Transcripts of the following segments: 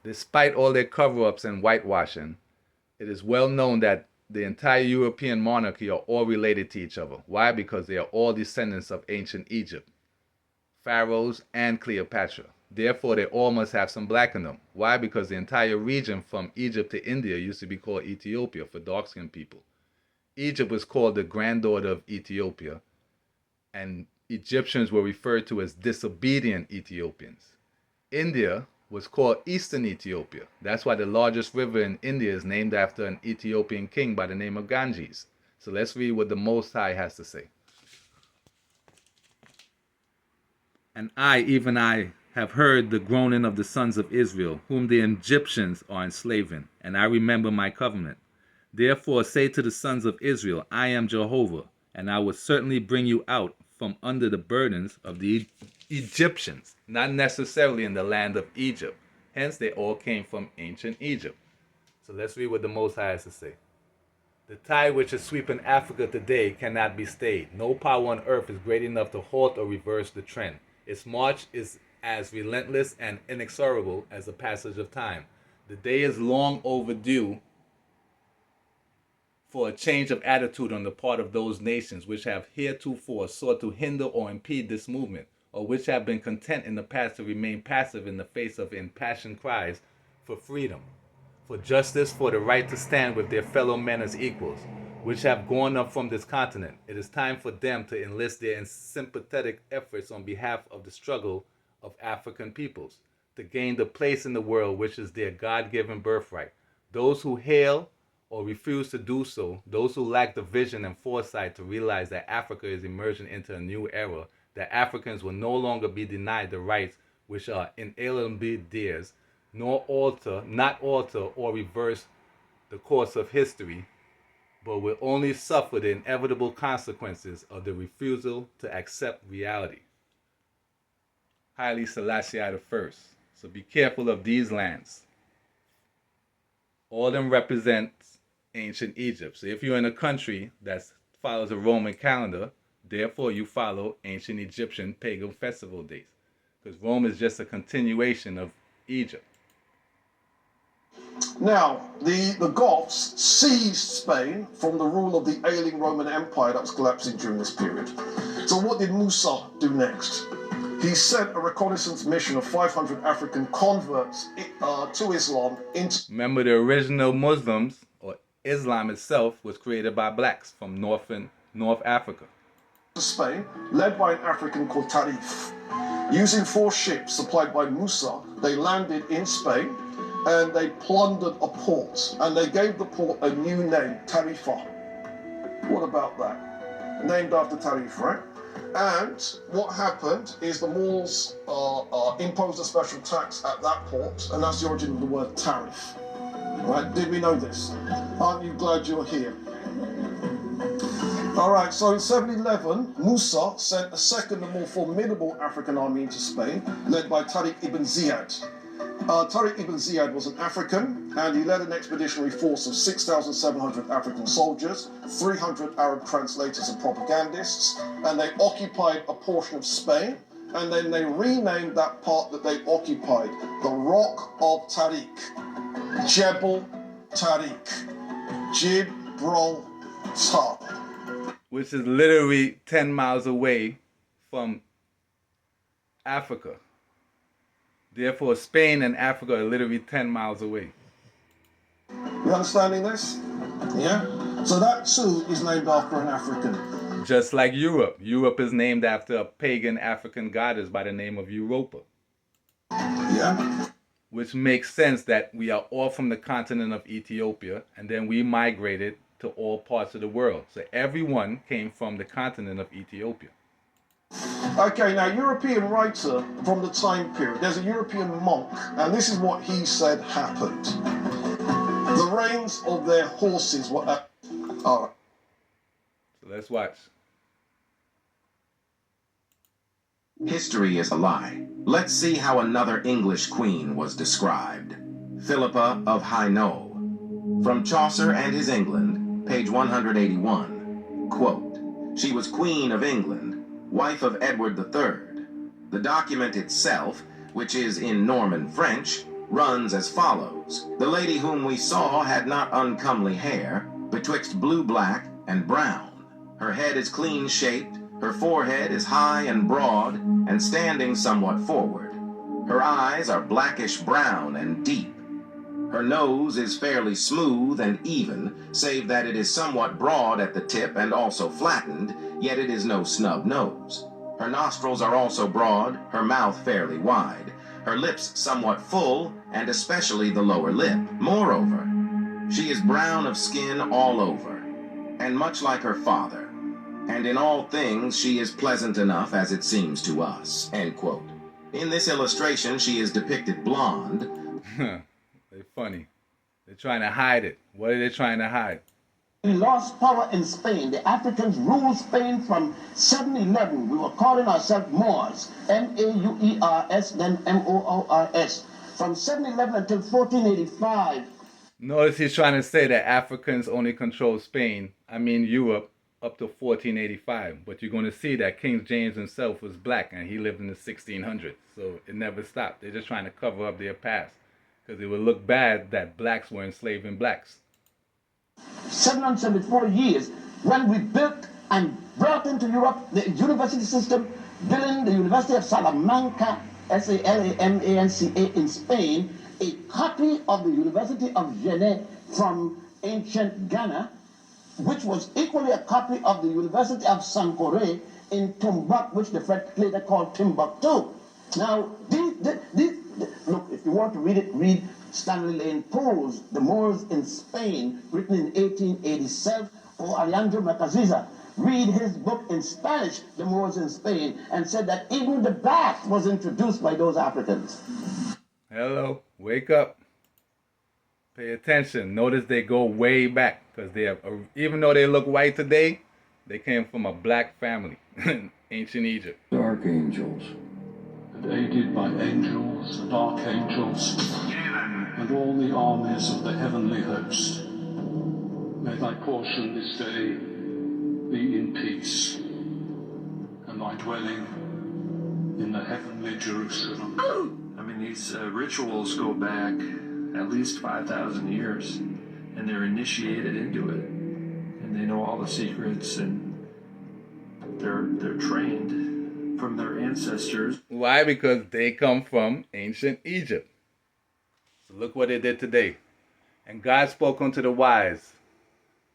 Despite all their cover-ups and whitewashing, it is well known that the entire European monarchy are all related to each other. Why? Because they are all descendants of ancient Egypt, pharaohs, and Cleopatra. Therefore, they all must have some black in them. Why? Because the entire region from Egypt to India used to be called Ethiopia for dark-skinned people. Egypt was called the granddaughter of Ethiopia, and Egyptians were referred to as disobedient Ethiopians. India was called Eastern Ethiopia. That's why the largest river in India is named after an Ethiopian king by the name of Ganges. So let's read what the Most High has to say. And I, even I, have heard the groaning of the sons of Israel, whom the Egyptians are enslaving, and I remember my covenant. Therefore say to the sons of Israel, I am Jehovah, and I will certainly bring you out from under the burdens of the Egyptians, not necessarily in the land of Egypt. Hence, they all came from ancient Egypt. So let's read what the Most High has to say. The tide which is sweeping Africa today cannot be stayed. No power on earth is great enough to halt or reverse the trend. Its march is as relentless and inexorable as the passage of time. The day is long overdue for a change of attitude on the part of those nations which have heretofore sought to hinder or impede this movement, or which have been content in the past to remain passive in the face of impassioned cries for freedom, for justice, for the right to stand with their fellow men as equals, which have gone up from this continent. It is time for them to enlist their sympathetic efforts on behalf of the struggle of African peoples, to gain the place in the world which is their God-given birthright. Those who hail or refuse to do so, those who lack the vision and foresight to realize that Africa is emerging into a new era, that Africans will no longer be denied the rights which are inalienably theirs, not alter or reverse the course of history, but will only suffer the inevitable consequences of the refusal to accept reality. Haile Selassie I. So be careful of these lands. All of them represent ancient Egypt. So if you're in a country that follows a Roman calendar, therefore you follow ancient Egyptian pagan festival days. Because Rome is just a continuation of Egypt. Now, the Goths seized Spain from the rule of the ailing Roman Empire that was collapsing during this period. So what did Musa do next? He sent a reconnaissance mission of 500 African converts to Islam. Remember, the original Muslims, or Islam itself, was created by blacks from North Africa. Spain, led by an African called Tarif. Using 4 ships supplied by Musa, they landed in Spain and they plundered a port, and they gave the port a new name, Tarifa. What about that? Named after Tarif, right? And what happened is the Moors imposed a special tax at that port, and that's the origin of the word tariff. Right? Did we know this? Aren't you glad you're here? All right, so in 711, Musa sent a second and more formidable African army into Spain, led by Tariq ibn Ziyad. Tariq ibn Ziyad was an African, and he led an expeditionary force of 6,700 African soldiers, 300 Arab translators and propagandists, and they occupied a portion of Spain, and then they renamed that part that they occupied the Rock of Tariq, Jebel Tariq, Gibraltar. Which is literally 10 miles away from Africa. Therefore, Spain and Africa are literally 10 miles away. You understanding this? Yeah? So that too is named after an African. Just like Europe. Europe is named after a pagan African goddess by the name of Europa. Yeah. Which makes sense that we are all from the continent of Ethiopia, and then we migrated to all parts of the world. So everyone came from the continent of Ethiopia. Okay, now European writer from the time period, there's a European monk, and this is what he said happened. The reins of their horses were all right. So let's watch. History is a lie. Let's see how another English queen was described. Philippa of Hainault. From Chaucer and His England, page 181. Quote, "She was Queen of England, wife of Edward III. The document itself, which is in Norman French, runs as follows. The lady whom we saw had not uncomely hair, betwixt blue-black and brown. Her head is clean-shaped, her forehead is high and broad, and standing somewhat forward. Her eyes are blackish-brown and deep. Her nose is fairly smooth and even, save that it is somewhat broad at the tip and also flattened, yet it is no snub nose. Her nostrils are also broad, her mouth fairly wide, her lips somewhat full, and especially the lower lip. Moreover, she is brown of skin all over, and much like her father, and in all things she is pleasant enough as it seems to us." End quote. In this illustration, she is depicted blonde. They're funny. They're trying to hide it. What are they trying to hide? We lost power in Spain. The Africans ruled Spain from 711. We were calling ourselves Moors, M-A-U-E-R-S, then M-O-O-R-S. From 711 until 1485. Notice he's trying to say that Africans only controlled Spain, Europe, up to 1485. But you're going to see that King James himself was black and he lived in the 1600s. So it never stopped. They're just trying to cover up their past, because it would look bad that blacks were enslaving blacks. 774 years, when we built and brought into Europe the university system, building the University of Salamanca, S-A-L-A-M-A-N-C-A in Spain, a copy of the University of Genève from ancient Ghana, which was equally a copy of the University of Sankore in Timbuktu, which the French later called Timbuktu. Now, look, if you want to read it, read Stanley Lane Poe's The Moors in Spain, written in 1887, or Alejandro Macaziza. Read his book in Spanish, The Moors in Spain, and said that even the bath was introduced by those Africans. Hello, wake up. Pay attention. Notice they go way back, because they have, even though they look white today, they came from a black family in ancient Egypt. Archangels. And aided by angels and archangels and all the armies of the heavenly host, may thy portion this day be in peace, and thy dwelling in the heavenly Jerusalem. These rituals go back at least 5,000 years, and they're initiated into it, and they know all the secrets, and they're trained from their ancestors. Why? Because they come from ancient Egypt. So look what they did today. And God spoke unto the wise,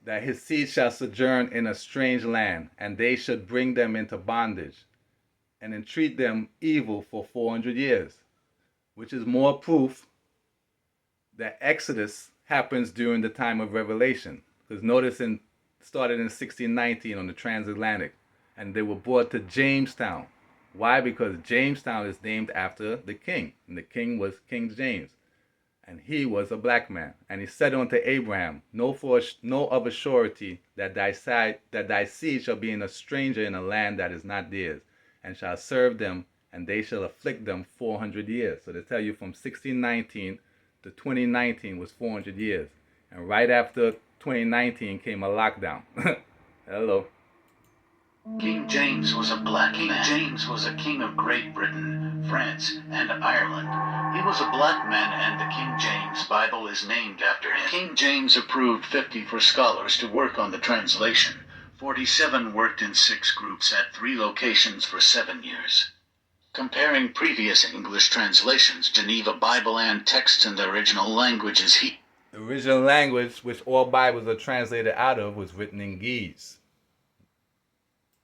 that his seed shall sojourn in a strange land, and they should bring them into bondage, and entreat them evil for 400 years. Which is more proof that Exodus happens during the time of Revelation. Because notice started in 1619 on the transatlantic, and they were brought to Jamestown. Why? Because Jamestown is named after the king, and the king was King James, and he was a black man. And he said unto Abraham, no of a surety that thy seed shall be in a stranger in a land that is not theirs, and shall serve them, and they shall afflict them 400 years. So they tell you from 1619 to 2019 was 400 years. And right after 2019 came a lockdown. Hello. King James was a black man. King James was a king of Great Britain, France, and Ireland. He was a black man, and the King James Bible is named after him. King James approved 54 scholars to work on the translation. 47 worked in 6 groups at 3 locations for 7 years. Comparing previous English translations, Geneva Bible and texts in the original languages, the original language, which all Bibles are translated out of, was written in Ge'ez,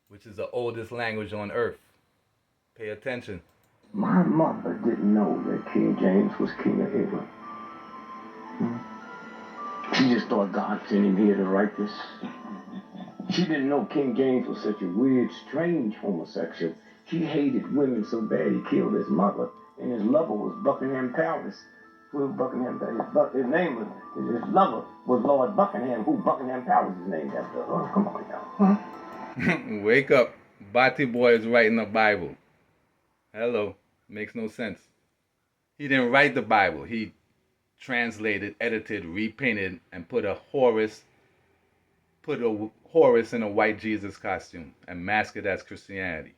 which is the oldest language on earth. Pay attention. My mother didn't know that King James was King of England. She just thought God sent him here to write this. She didn't know King James was such a weird, strange homosexual. He hated women so bad he killed his mother, and his lover was Buckingham Palace. Who Buckingham Palace? His name was, his lover was Lord Buckingham, who Buckingham Palace is named after. Oh, come on now. Wake up. Bati Boy is writing the Bible. Hello. Makes no sense. He didn't write the Bible. He translated, edited, repainted, and put a Horus in a white Jesus costume and masked it as Christianity.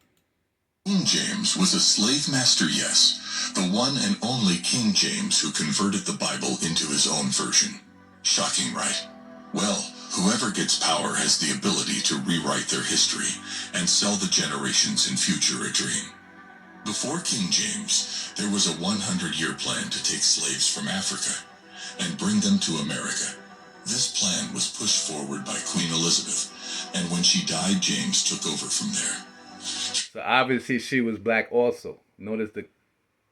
King James was a slave master, yes, the one and only King James who converted the Bible into his own version. Shocking, right? Well, whoever gets power has the ability to rewrite their history and sell the generations in future a dream. Before King James, there was a 100-year plan to take slaves from Africa and bring them to America. This plan was pushed forward by Queen Elizabeth, and when she died, James took over from there. So obviously she was black also. Notice the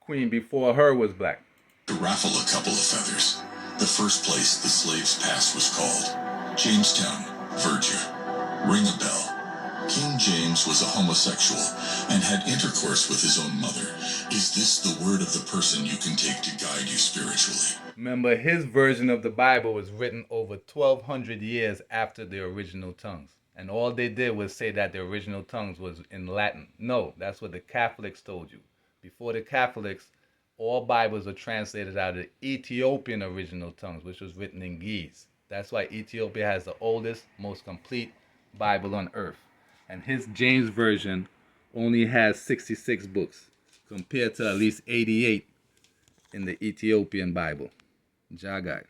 queen before her was black. To raffle a couple of feathers, the first place the slaves passed was called Jamestown, Virginia. Ring a bell. King James was a homosexual and had intercourse with his own mother. Is this the word of the person you can take to guide you spiritually? Remember, his version of the Bible was written over 1,200 years after the original tongues. And all they did was say that the original tongues was in Latin. No, that's what the Catholics told you. Before the Catholics, all Bibles are translated out of the Ethiopian original tongues, which was written in Ge'ez. That's why Ethiopia has the oldest, most complete Bible on earth. And his James version only has 66 books, compared to at least 88 in the Ethiopian Bible. Jagai.